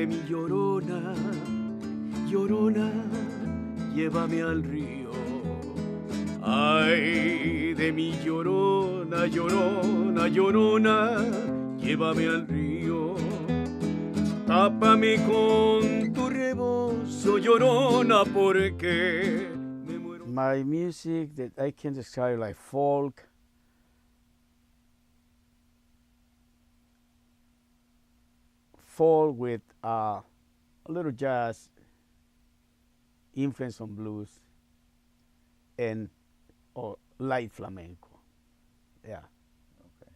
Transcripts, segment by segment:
mi llorona, llorona, llévame al río. Ay, de mi llorona, llorona, llorona, llévame al río. Tápame con tu rebozo, llorona, porque me muero. My music that I can describe like folk, with a little jazz, influence on blues, and light flamenco. Yeah. Okay.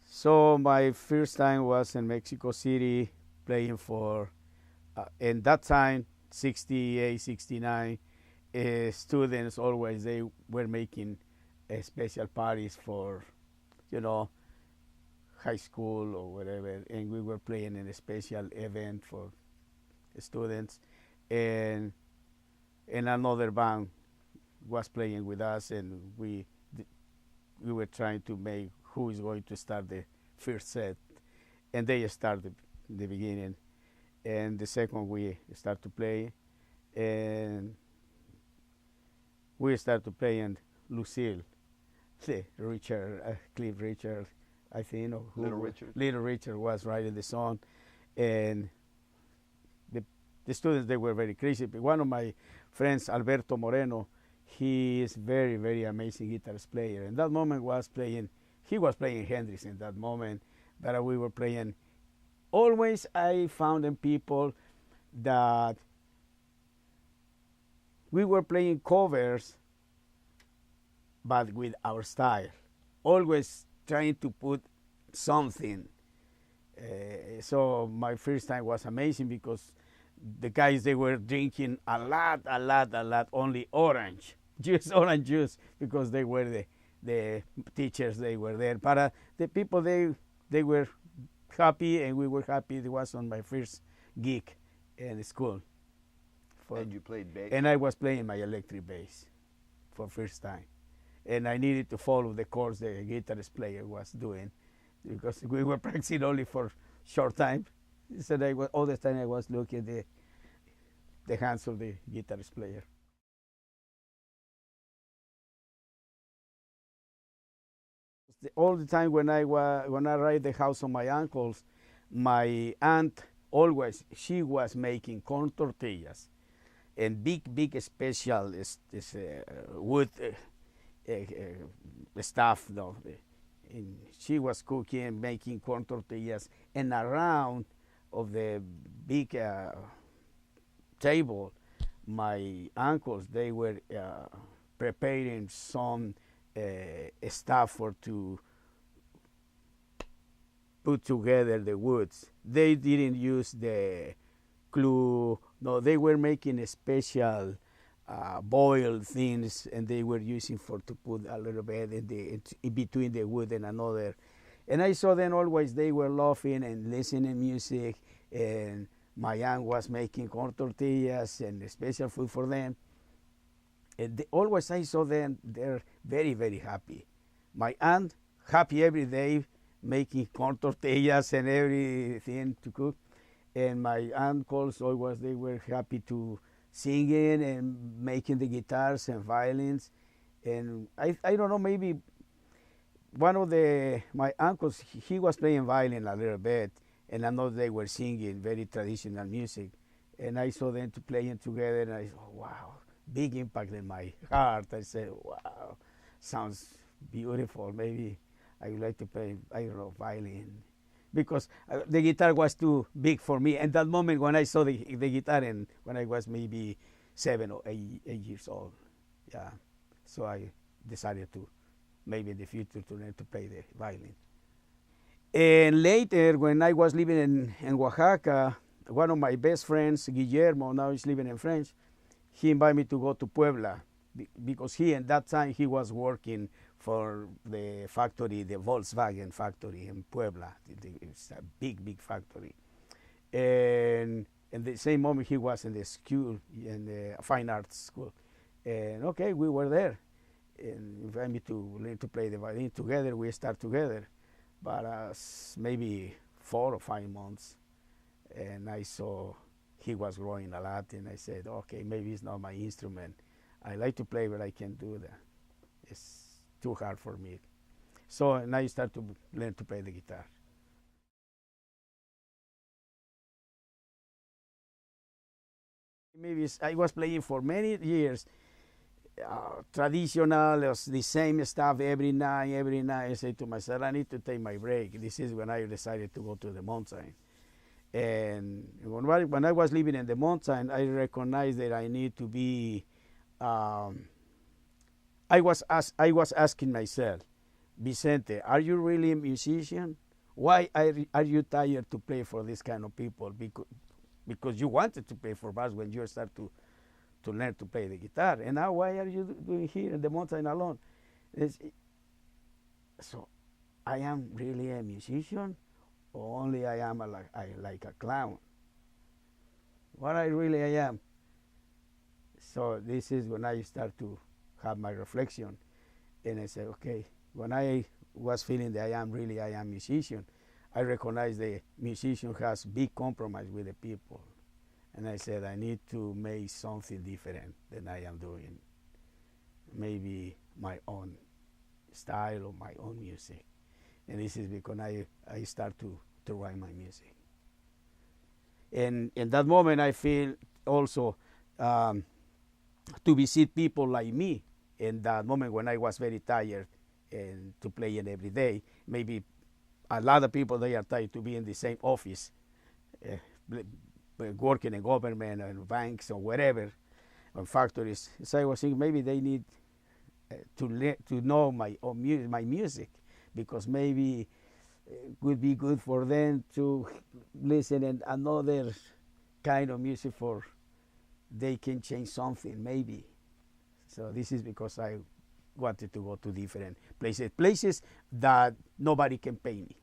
So my first time was in Mexico City playing for, in that time, 68, 69, students always, they were making special parties for, you know, high school or whatever, and we were playing in a special event for students, and another band was playing with us, and we were trying to make who is going to start the first set, and they started the beginning, and the second we start to play, and we started playing Lucille, Cliff Richard, I think, or Little Richard. Little Richard was writing the song, and the students, they were very crazy. But one of my friends, Alberto Moreno, he is very, very amazing guitarist player. And that moment he was playing Hendrix in that moment, but we were playing. Always I found in people that we were playing covers, but with our style. Always trying to put something. So my first time was amazing because the guys, they were drinking a lot, only orange juice, because they were the teachers, they were there. But the people, they were happy, and we were happy. It was on my first gig in school. And you played bass? And I was playing my electric bass for first time. And I needed to follow the course the guitarist player was doing, because we were practicing only for short time. So all the time I was looking at the hands of the guitarist player. All the time when I arrived at the house of my uncles, my aunt she was making corn tortillas, and big special wood stuff, though. And she was cooking and making corn tortillas, and around of the big table, my uncles, they were preparing some stuff to put together the woods. They didn't use the glue. No, they were making a special boiled things, and they were using to put a little bit in between the wood and another. And I saw them always, they were laughing and listening music, and my aunt was making corn tortillas and special food for them. And always I saw them, they're very, very happy. My aunt, happy every day, making corn tortillas and everything to cook. And my uncles always, they were happy to singing and making the guitars and violins. And I don't know, maybe one of my uncles, he was playing violin a little bit, and I know they were singing very traditional music. And I saw them playing together, and I said, oh, wow, big impact in my heart. I said, wow, sounds beautiful. Maybe I would like to play, I don't know, violin. Because the guitar was too big for me. And that moment when I saw the guitar, and when I was maybe 7 or 8 years old, yeah. So I decided to, maybe in the future, to learn to play the violin. And later, when I was living in Oaxaca, one of my best friends, Guillermo, now he's living in France, he invited me to go to Puebla, because at that time he was working for the factory, the Volkswagen factory in Puebla. It's a big factory. And in the same moment he was in the school, in the fine arts school. And okay, we were there. And invited me to learn to play the violin together. We start together. But maybe 4 or 5 months, and I saw he was growing a lot, and I said, okay, maybe it's not my instrument. I like to play, but I can't do that. It's too hard for me. So now I start to learn to play the guitar. Maybe I was playing for many years, traditional, it was the same stuff every night, every night. I say to myself, I need to take my break. This is when I decided to go to the mountain. And when I was living in the mountain, I recognized that I need to be, I was asking myself, Vicente, are you really a musician? Why are you tired to play for this kind of people? Because you wanted to play for us when you start to learn to play the guitar. And now why are you doing here in the mountain alone? So I am really a musician, or only I am like a clown? What I really am? So this is when I start to have my reflection, and I say, okay, when I was feeling that I am a musician, I recognize the musician has big compromise with the people. And I said, I need to make something different than I am doing. Maybe my own style or my own music. And this is because I start to write my music. And in that moment, I feel also to visit people like me. In that moment when I was very tired and to play it every day, maybe a lot of people, they are tired to be in the same office, working in government and banks or wherever, or factories. So I was thinking maybe they need to know my music, because maybe it would be good for them to listen in another kind of music, for they can change something maybe. So this is because I wanted to go to different places that nobody can pay me.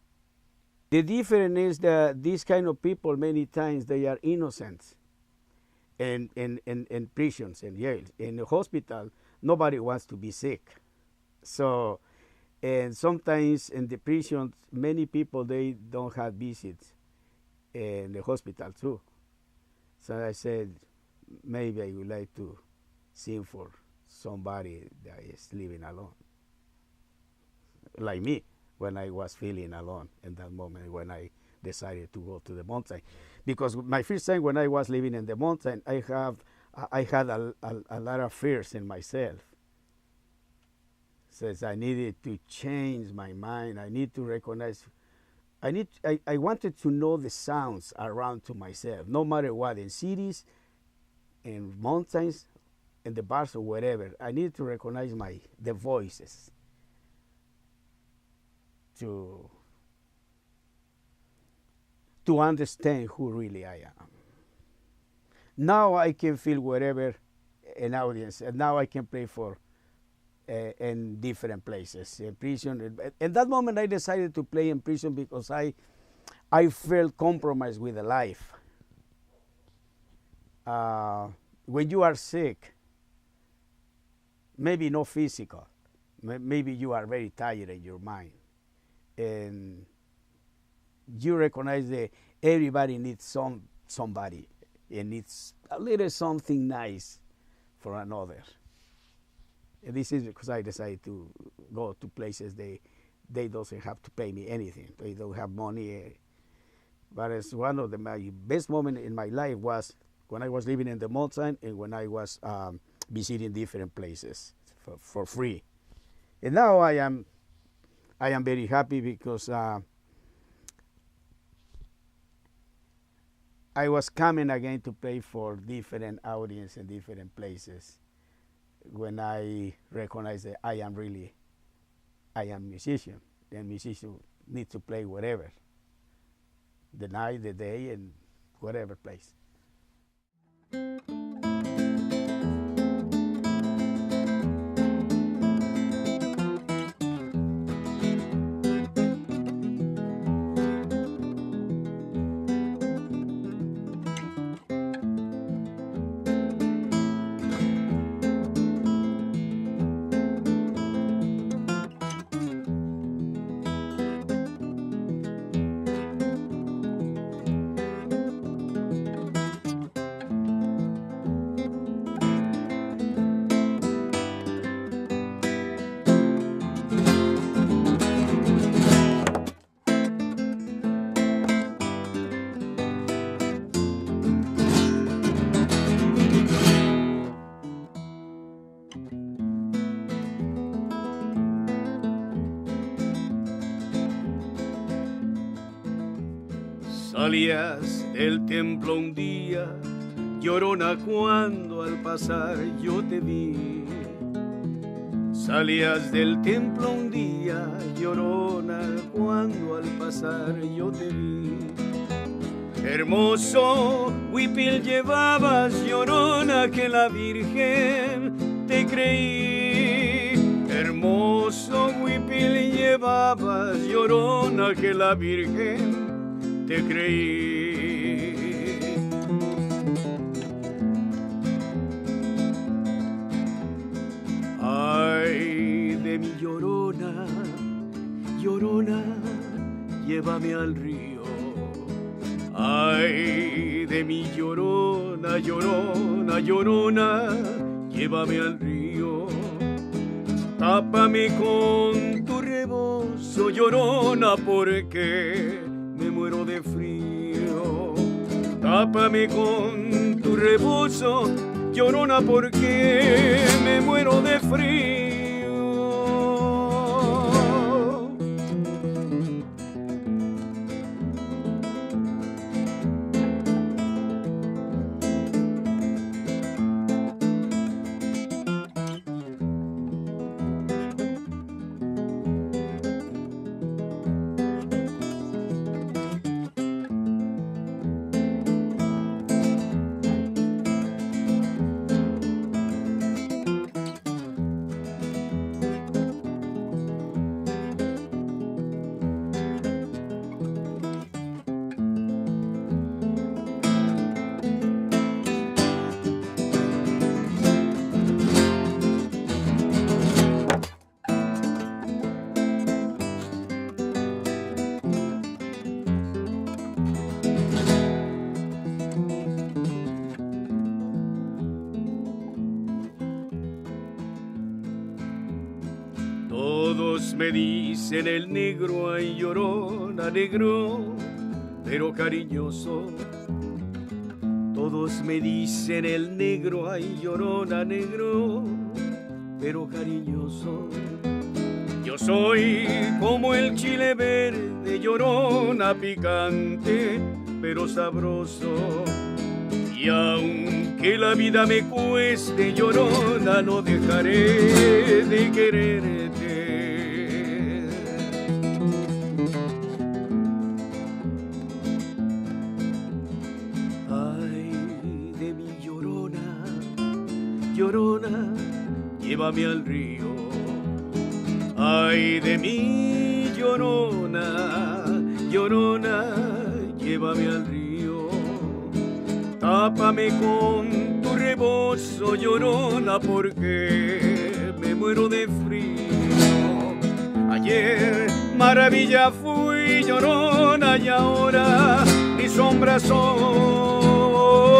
The difference is that these kind of people, many times they are innocent. In prisons and jails, in the hospital, nobody wants to be sick. So, and sometimes in the prisons, many people, they don't have visits in the hospital too. So I said, maybe I would like to sing for somebody that is living alone, like me, when I was feeling alone in that moment when I decided to go to the mountain. Because my first time when I was living in the mountain, I had a lot of fears in myself. Says I needed to change my mind. I need to recognize. I wanted to know the sounds around to myself, no matter what, in cities, in mountains, in the bars or wherever. I need to recognize the voices to understand who really I am. Now I can feel wherever an audience, and now I can play for in different places, in prison. In that moment, I decided to play in prison because I felt compromised with the life. When you are sick, maybe not physical, maybe you are very tired in your mind, and you recognize that everybody needs somebody, and needs a little something nice for another. And this is because I decided to go to places they doesn't have to pay me anything. They don't have money. But it's one of my best moments in my life was when I was living in the mountain and when I was visiting different places for free. And now I am very happy because I was coming again to play for different audience in different places when I recognize that I am musician. Then musician need to play wherever, the night, the day, and whatever place. Salías del templo un día, llorona, cuando al pasar yo te vi. Salías del templo un día, llorona, cuando al pasar yo te vi. Hermoso huipil llevabas, llorona, que la Virgen te creí. Hermoso huipil llevabas, llorona, que la Virgen te creí. Ay de mi llorona, llorona, llévame al río. Ay de mi llorona, llorona, llorona, llévame al río. Tápame con tu rebozo, llorona, porque me muero de frío. Tápame con tu rebozo, llorona, porque me muero de frío. Todos me dicen el negro, ay llorona, negro, pero cariñoso. Todos me dicen el negro, ay llorona, negro, pero cariñoso. Yo soy como el chile verde, llorona, picante, pero sabroso. Y aunque la vida me cueste, llorona, no dejaré de quererte. Ay de mi llorona, llorona, llévame al río. Ay de mi llorona, llorona, llévame al río. Tápame con tu rebozo, llorona, porque me muero de frío. Ayer maravilla fui, llorona, y ahora mi sombra soy.